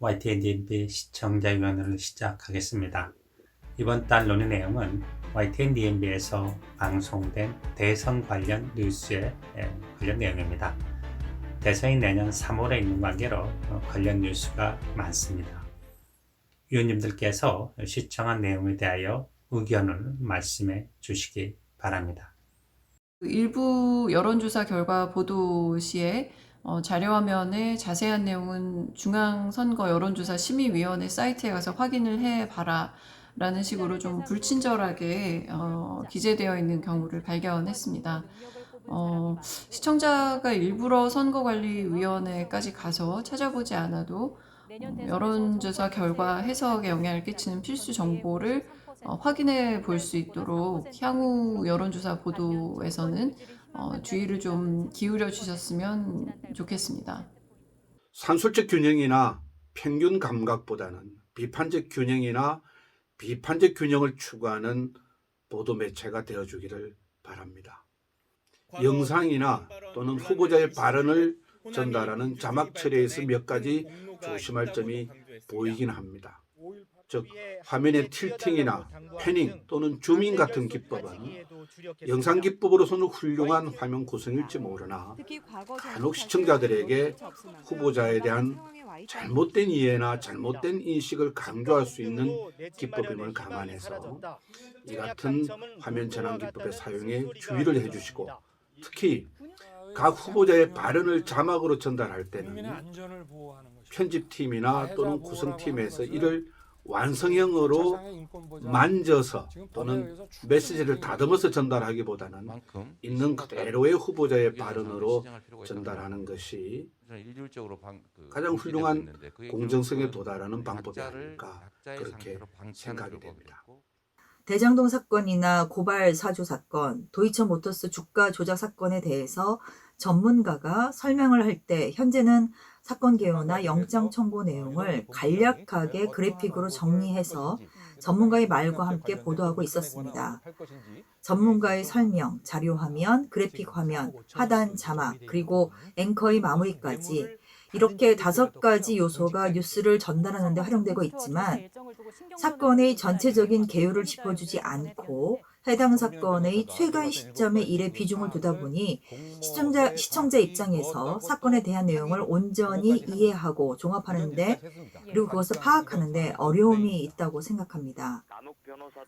YTN-DNB 시청자위원회를 시작하겠습니다. 이번 달 논의 내용은 YTN-DNB에서 방송된 대선 관련 뉴스의 관련 내용입니다. 대선이 내년 3월에 있는 관계로 관련 뉴스가 많습니다. 위원님들께서 시청한 내용에 대하여 의견을 말씀해 주시기 바랍니다. 일부 여론조사 결과 보도 시에 자료화면의 자세한 내용은 중앙선거 여론조사 심의위원회 사이트에 가서 확인을 해봐라 라는 식으로 좀 불친절하게 기재되어 있는 경우를 발견했습니다. 시청자가 일부러 선거관리위원회까지 가서 찾아보지 않아도 여론조사 결과 해석에 영향을 끼치는 필수 정보를 확인해 볼 수 있도록 향후 여론조사 보도에서는 주의를 좀 기울여 주셨으면 좋겠습니다. 산술적 균형이나 평균 감각보다는 비판적 균형이나 비판적 균형을 추구하는 보도 매체가 되어주기를 바랍니다. 영상이나 또는 후보자의 발언을 전달하는 자막 처리에서 몇 가지 조심할 점이 보이긴 합니다. 즉 화면의 틸팅이나 패닝 또는 줌인 같은 기법은 영상 기법으로서는 훌륭한 화면 구성일지 모르나 간혹 시청자들에게 후보자에 대한 잘못된 이해나 잘못된 인식을 강조할 수 있는 기법임을 감안해서 이 같은 화면 전환 기법의 사용에 주의를 해주시고, 특히 각 후보자의 발언을 자막으로 전달할 때는 편집팀이나 또는 구성팀에서 이를 완성형으로 만져서 또는 메시지를 다듬어서 전달하기보다는 있는 그대로의 후보자의 발언으로 전달하는 것이 가장 훌륭한 공정성에 도달하는 방법이 아닐까, 그렇게 생각이 됩니다. 대장동 사건이나 고발 사주 사건, 도이처모터스 주가 조작 사건에 대해서 전문가가 설명을 할 때 현재는 사건 개요나 영장 청구 내용을 간략하게 그래픽으로 정리해서 전문가의 말과 함께 보도하고 있었습니다. 전문가의 설명, 자료 화면, 그래픽 화면, 하단 자막, 그리고 앵커의 마무리까지 이렇게 5가지 요소가 뉴스를 전달하는 데 활용되고 있지만 사건의 전체적인 개요를 짚어주지 않고 해당 사건의 최근 시점에 일에 비중을 두다 보니 시청자 입장에서 사건에 대한 내용을 온전히 이해하고 종합하는데, 그리고 그것을 파악하는데 어려움이 있다고 생각합니다.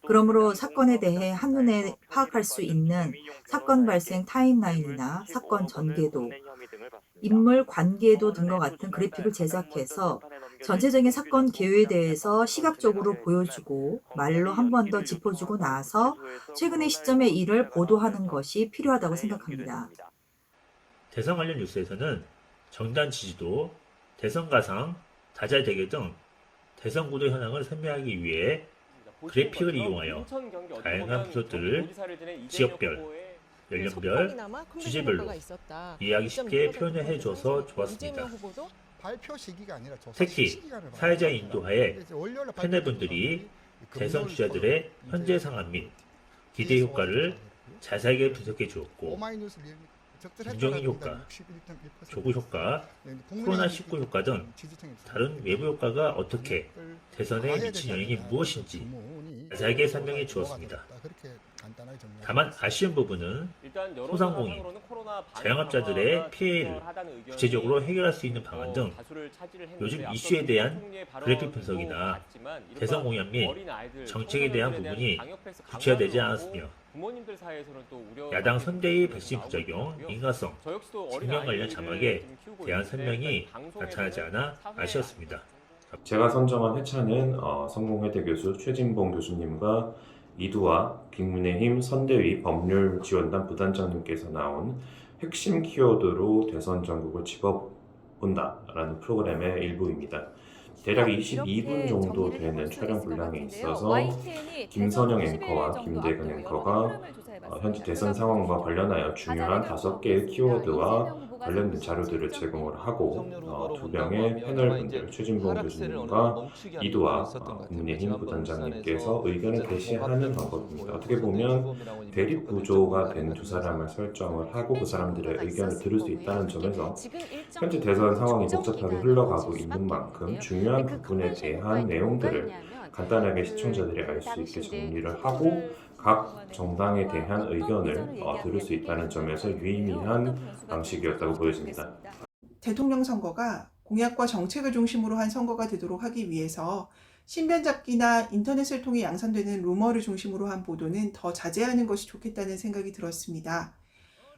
그러므로 사건에 대해 한눈에 파악할 수 있는 사건 발생 타임라인이나 사건 전개도, 인물 관계도 등과 같은 그래픽을 제작해서 전체적인 사건 개요에 대해서 시각적으로 보여주고 말로 한 번 더 짚어주고 나서 최근의 시점에 이를 보도하는 것이 필요하다고 생각합니다. 대선 관련 뉴스에서는 정당 지지도, 대선 가상, 다자 대결 등 대선 구도 현황을 설명하기 위해 그래픽을 이용하여 다양한 부서들을 지역별, 연령별, 주제별로 이해하기 쉽게 표현을 해줘서 좋았습니다. 특히 사회자의 인도하에 패널분들이 대선 주자들의 현재 상황 및 기대 효과를 자세하게 분석해 주었고, 김종인 효과, 조국 효과, 코로나19 효과 등 다른 외부 효과가 어떻게 대선에 미친 영향이 무엇인지 자세하게 설명해 주었습니다. 다만 아쉬운 부분은 소상공인, 자영업자들의 피해를 구체적으로 해결할 수 있는 방안 등 요즘 이슈에 대한 그래픽 분석이나 대선 공약 및 정책에 대한 부분이 구체화되지 않았으며, 야당 선대위 백신 부작용, 인과성, 생명 관련 자막에 대한 설명이 나타나지 않아 아쉬웠습니다. 제가 선정한 회차는 성공회대 교수 최진봉 교수님과 이두화 국민의힘 선대위 법률지원단 부단장님께서 나온 핵심 키워드로 대선 전국을 짚어본다라는 프로그램의 일부입니다. 대략 22분 정도 되는 촬영 분량에 있어서 김선영 앵커와 김대근 앵커가 현재 대선 상황과 관련하여 중요한 5개의 키워드와 관련된 자료들을 제공을 하고 2명의 패널분들 최진봉 교수님과 이두아 국민의힘 부단장님께서 의견을 게시하는 방법입니다. 어떻게 보면 대립 구조가 된 두 사람을 설정을 하고 그 사람들의 의견을 들을 수 있다는 점에서 현재 대선 상황이 복잡하게 흘러가고 있는 만큼 중요한 부분에 대한 내용들을 간단하게 시청자들이 알 수 있게 정리를 하고 각 정당에 대한 의견을 들을 수 있다는 점에서 유의미한 방식이었다고 보여집니다. 대통령 선거가 공약과 정책을 중심으로 한 선거가 되도록 하기 위해서 신변 잡기나 인터넷을 통해 양산되는 루머를 중심으로 한 보도는 더 자제하는 것이 좋겠다는 생각이 들었습니다.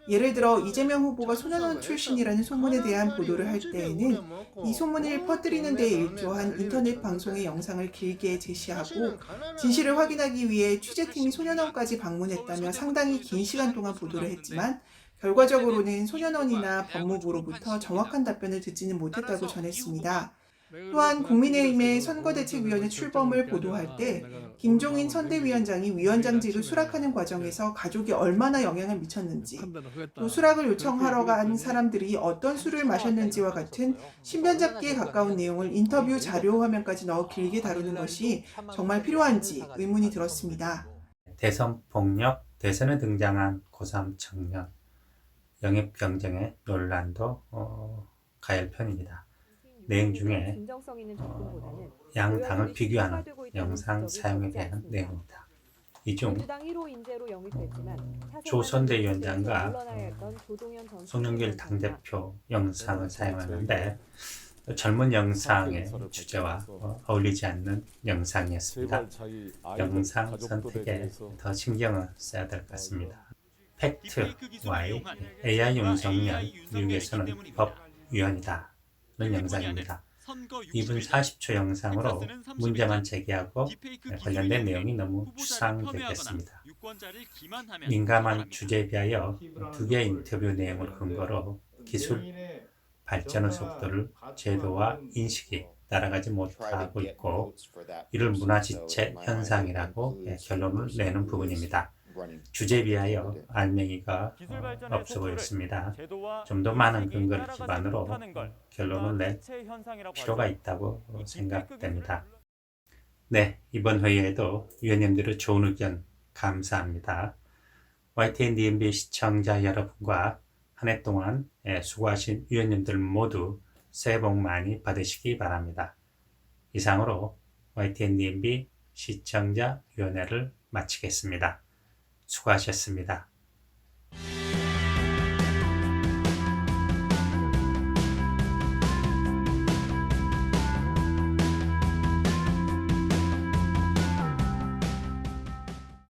예를 들어 이재명 후보가 소년원 출신이라는 소문에 대한 보도를 할 때에는 이 소문을 퍼뜨리는 데 일조한 인터넷 방송의 영상을 길게 제시하고 진실을 확인하기 위해 취재팀이 소년원까지 방문했다며 상당히 긴 시간 동안 보도를 했지만 결과적으로는 소년원이나 법무부로부터 정확한 답변을 듣지는 못했다고 전했습니다. 또한 국민의힘의 선거대책위원회 출범을 보도할 때 김종인 선대위원장이 위원장직을 수락하는 과정에서 가족이 얼마나 영향을 미쳤는지, 또 수락을 요청하러 간 사람들이 어떤 술을 마셨는지와 같은 신변잡기에 가까운 내용을 인터뷰 자료 화면까지 넣어 길게 다루는 것이 정말 필요한지 의문이 들었습니다. 대선 폭력, 대선에 등장한 고3 청년, 영입 경쟁의 논란도 가열 편입니다. 내용 중에 양 당을 비교하는 영상 사용에 대한 내용입니다. 이 중 조선대위원장과 송영길 당대표 영상을 사용하는데 젊은 영상의 주제와 어울리지 않는 영상이었습니다. 영상 선택에 더 신경을 써야 될 것 같습니다. 팩트와의 AI 윤석열 미국에서는 법위원이다 는 영상입니다. 2분 40초 영상으로 문제만 제기하고 관련된 내용이 너무 추상적이었습니다. 민감한 주제에 비하여 2개의 인터뷰 내용을 근거로 기술 발전의 속도를 제도와 인식이 따라가지 못하고 있고 이를 문화지체 현상이라고 결론을 내는 부분입니다. 주제에 비하여 알맹이가 없어 보였습니다. 좀 더 많은 근거를 기반으로 결론을 낼 필요가 있다고 생각됩니다. 네, 이번 회의에도 위원님들의 좋은 의견 감사합니다. YTN DMB 시청자 여러분과 한 해 동안 수고하신 위원님들 모두 새해 복 많이 받으시기 바랍니다. 이상으로 YTN DMB 시청자 위원회를 마치겠습니다. 수고하셨습니다.